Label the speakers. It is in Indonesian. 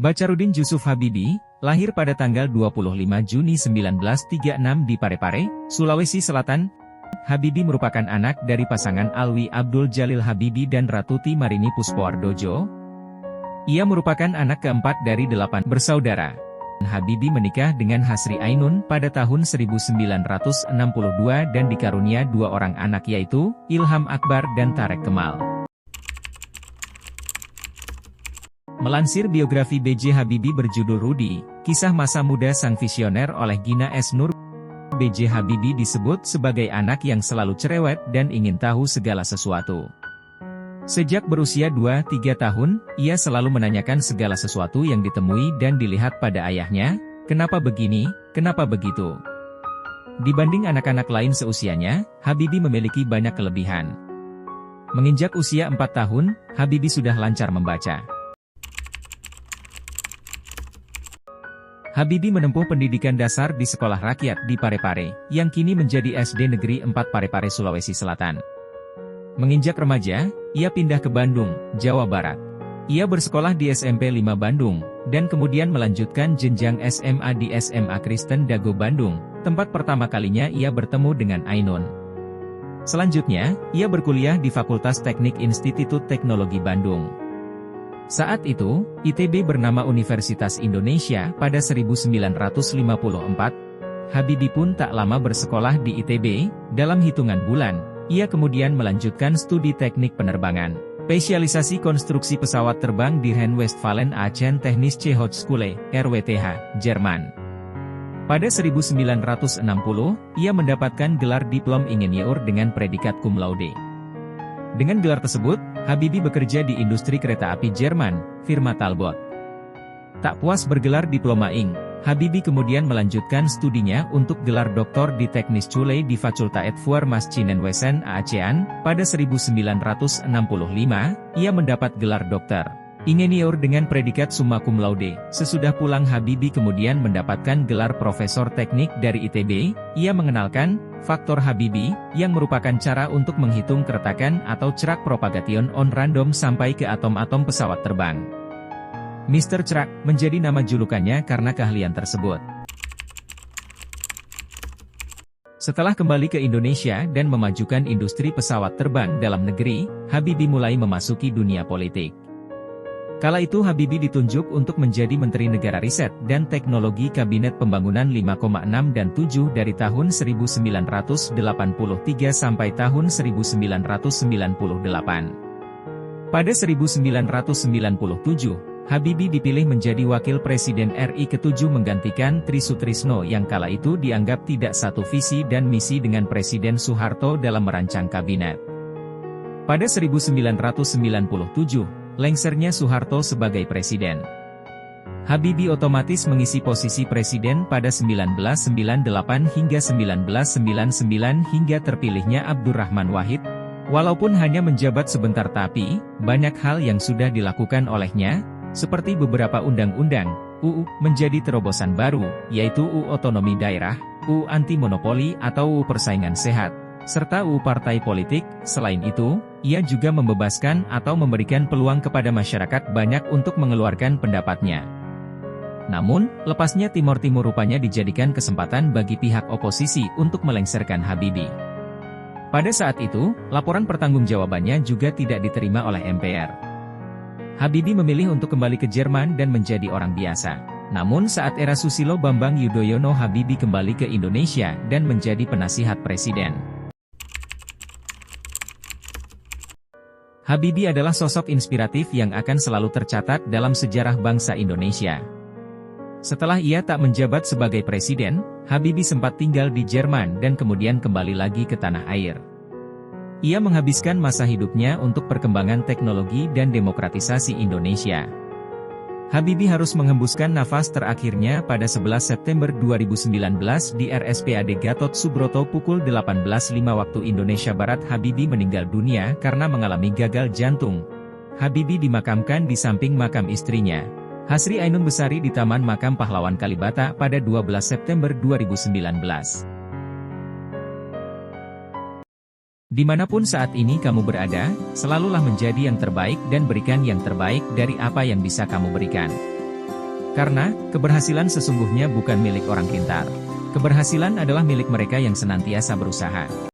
Speaker 1: Bacarudin Jusuf Habibie, lahir pada tanggal 25 Juni 1936 di Parepare, Sulawesi Selatan. Habibie merupakan anak dari pasangan Alwi Abdul Jalil Habibie dan Ratuti Marini Puspoardojo. Ia merupakan anak keempat dari 8 bersaudara. Habibie menikah dengan Hasri Ainun pada tahun 1962 dan dikarunia 2 orang anak yaitu Ilham Akbar dan Tarek Kemal. Melansir biografi B.J. Habibie berjudul Rudi, Kisah Masa Muda Sang Visioner oleh Gina S. Nur, B.J. Habibie disebut sebagai anak yang selalu cerewet dan ingin tahu segala sesuatu. Sejak berusia 2-3 tahun, ia selalu menanyakan segala sesuatu yang ditemui dan dilihat pada ayahnya, kenapa begini, kenapa begitu. Dibanding anak-anak lain seusianya, Habibie memiliki banyak kelebihan. Menginjak usia 4 tahun, Habibie sudah lancar membaca. Habibie menempuh pendidikan dasar di Sekolah Rakyat di Parepare, yang kini menjadi SD Negeri 4 Parepare, Sulawesi Selatan. Menginjak remaja, ia pindah ke Bandung, Jawa Barat. Ia bersekolah di SMP 5 Bandung, dan kemudian melanjutkan jenjang SMA di SMA Kristen Dago Bandung, tempat pertama kalinya ia bertemu dengan Ainun. Selanjutnya, ia berkuliah di Fakultas Teknik Institut Teknologi Bandung. Saat itu, ITB bernama Universitas Indonesia pada 1954. Habibie pun tak lama bersekolah di ITB, dalam hitungan bulan, ia kemudian melanjutkan studi teknik penerbangan, spesialisasi konstruksi pesawat terbang di Rheinwestfalen Aachen Technische Hochschule, RWTH, Jerman. Pada 1960, ia mendapatkan gelar diplom ingenieur dengan predikat cum laude. Dengan gelar tersebut, Habibie bekerja di industri kereta api Jerman, firma Talbot. Tak puas bergelar diploma Ing, Habibie kemudian melanjutkan studinya untuk gelar doktor di Technische Schule di Fakultät für Maschinenwesen Aachen. Pada 1965, ia mendapat gelar dokter ingenieur dengan predikat summa cum laude. Sesudah pulang Habibie kemudian mendapatkan gelar profesor teknik dari ITB. Ia mengenalkan faktor Habibie, yang merupakan cara untuk menghitung keretakan atau cerak propagation on random sampai ke atom-atom pesawat terbang. Mr. Cerak menjadi nama julukannya karena keahlian tersebut. Setelah kembali ke Indonesia dan memajukan industri pesawat terbang dalam negeri, Habibie mulai memasuki dunia politik. Kala itu Habibie ditunjuk untuk menjadi Menteri Negara Riset dan Teknologi Kabinet Pembangunan 5,6 dan 7 dari tahun 1983 sampai tahun 1998. Pada 1997, Habibie dipilih menjadi Wakil Presiden RI ke-7 menggantikan Tri Sutrisno yang kala itu dianggap tidak satu visi dan misi dengan Presiden Soeharto dalam merancang kabinet. Pada 1997, lengsernya Soeharto sebagai presiden. Habibie otomatis mengisi posisi presiden pada 1998 hingga 1999 hingga terpilihnya Abdurrahman Wahid. Walaupun hanya menjabat sebentar tapi, banyak hal yang sudah dilakukan olehnya, seperti beberapa undang-undang, UU, menjadi terobosan baru, yaitu UU Otonomi Daerah, UU Anti Monopoli atau UU Persaingan Sehat, serta UU Partai Politik. Selain itu, ia juga membebaskan atau memberikan peluang kepada masyarakat banyak untuk mengeluarkan pendapatnya. Namun, lepasnya Timor Timur rupanya dijadikan kesempatan bagi pihak oposisi untuk melengsarkan Habibie. Pada saat itu, laporan pertanggungjawabannya juga tidak diterima oleh MPR. Habibie memilih untuk kembali ke Jerman dan menjadi orang biasa. Namun saat era Susilo Bambang Yudhoyono, Habibie kembali ke Indonesia dan menjadi penasihat presiden. Habibie adalah sosok inspiratif yang akan selalu tercatat dalam sejarah bangsa Indonesia. Setelah ia tak menjabat sebagai presiden, Habibie sempat tinggal di Jerman dan kemudian kembali lagi ke tanah air. Ia menghabiskan masa hidupnya untuk perkembangan teknologi dan demokratisasi Indonesia. Habibie harus menghembuskan nafas terakhirnya pada 11 September 2019 di RSPAD Gatot Subroto pukul 18.05 waktu Indonesia Barat. Habibie meninggal dunia karena mengalami gagal jantung. Habibie dimakamkan di samping makam istrinya, Hasri Ainun Besari di Taman Makam Pahlawan Kalibata pada 12 September 2019. Dimanapun saat ini kamu berada, selalulah menjadi yang terbaik dan berikan yang terbaik dari apa yang bisa kamu berikan. Karena, keberhasilan sesungguhnya bukan milik orang pintar. Keberhasilan adalah milik mereka yang senantiasa berusaha.